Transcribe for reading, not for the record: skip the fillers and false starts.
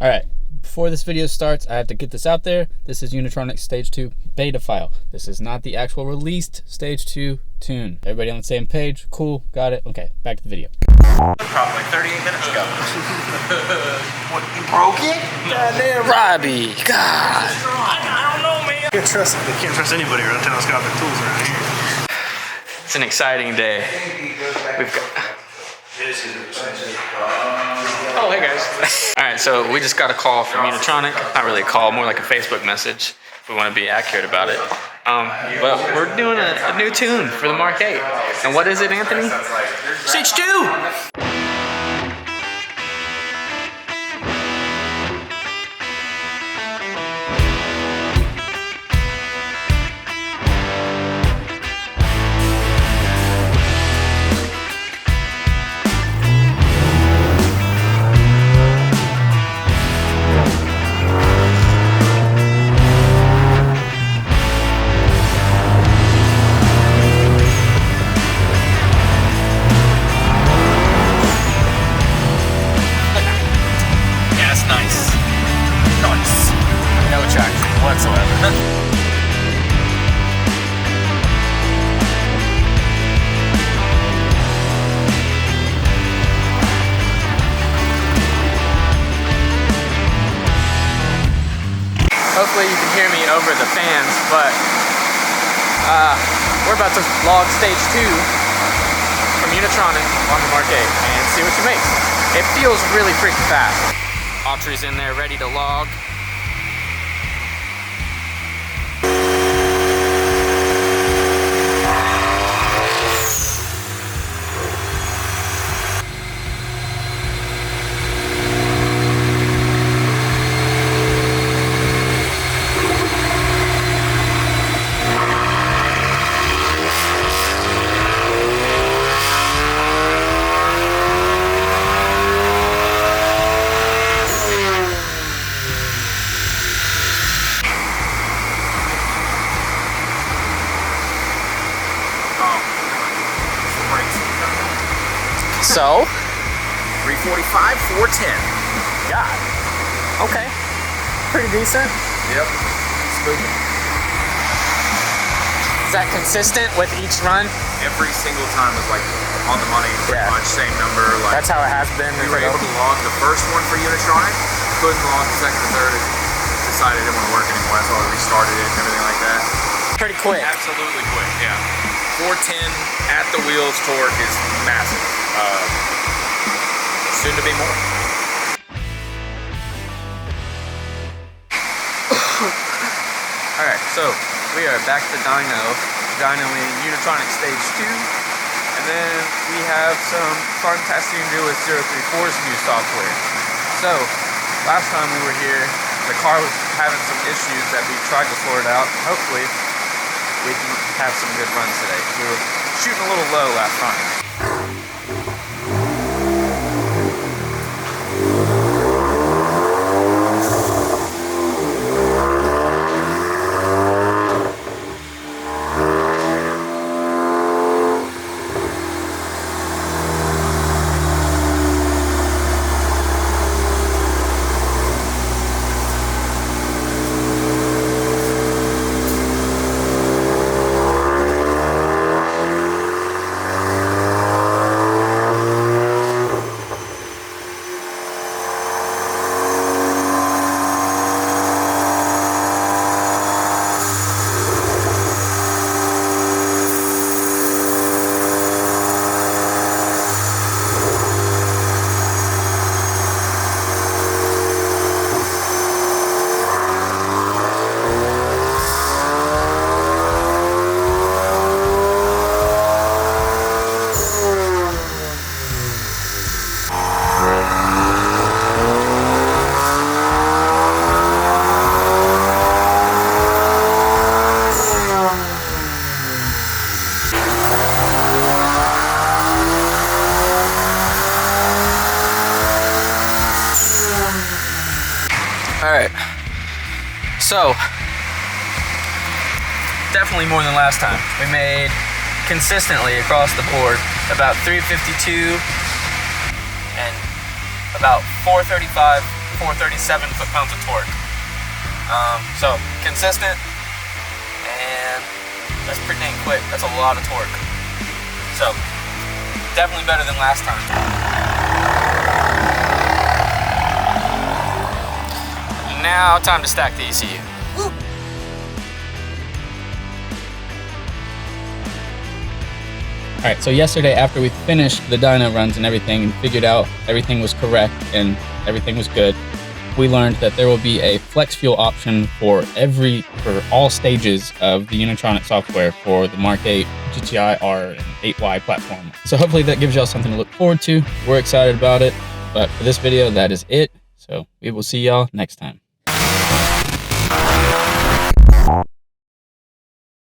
All right, before this video starts, I have to get this out there. This is Unitronic Stage 2 beta file. This is not the actual released Stage 2 tune. Everybody on the same page? Cool, got it. Okay, back to the video. Probably like 38 minutes ago. What, you broke it? Goddamn Robbie, God. I don't know, man. They can't trust anybody around town that's got their tools around here. It's an exciting day. We've got... Oh, hey guys. All right, so we just got a call from Unitronic. Not really a call, more like a Facebook message, if we want to be accurate about it. But we're doing a new tune for the Mark 8. And what is it, Anthony? Stage 2! Whatsoever. Hopefully you can hear me over the fans, but we're about to log Stage 2 from Unitronic on the Mark 8 and see what you make. It feels really freaking fast. Autry's in there ready to log. So? 345, 410. God. Okay. Pretty decent. Yep. Smooth. Is that consistent with each run? Every single time was like on the money, pretty much same number. Like that's how it has been. We were able to log the first one for Unitronic, couldn't log the second and third. It decided it didn't want to work anymore. That's why we restarted it and everything like that. Pretty quick. Absolutely quick, yeah. 410 at the wheels torque is massive. Soon to be more. Alright, so we are back to Dyno in Unitronic Stage 2. And then we have some fun testing to do with 034's new software. So, last time we were here, the car was having some issues that we tried to sort out. Hopefully, we can have some good runs today. We were shooting a little low last time. Alright, so definitely more than last time. We made consistently across the board about 352 and about 435 437 foot-pounds of torque. So consistent, and that's pretty dang quick. That's a lot of torque. So definitely better than last time. Now time to stack the ECU. Woo. Alright, so yesterday after we finished the dyno runs and everything and figured out everything was correct and everything was good, we learned that there will be a flex fuel option for all stages of the Unitronic software for the Mark 8 GTI R and 8Y platform. So hopefully that gives y'all something to look forward to. We're excited about it, but for this video, that is it. So we will see y'all next time.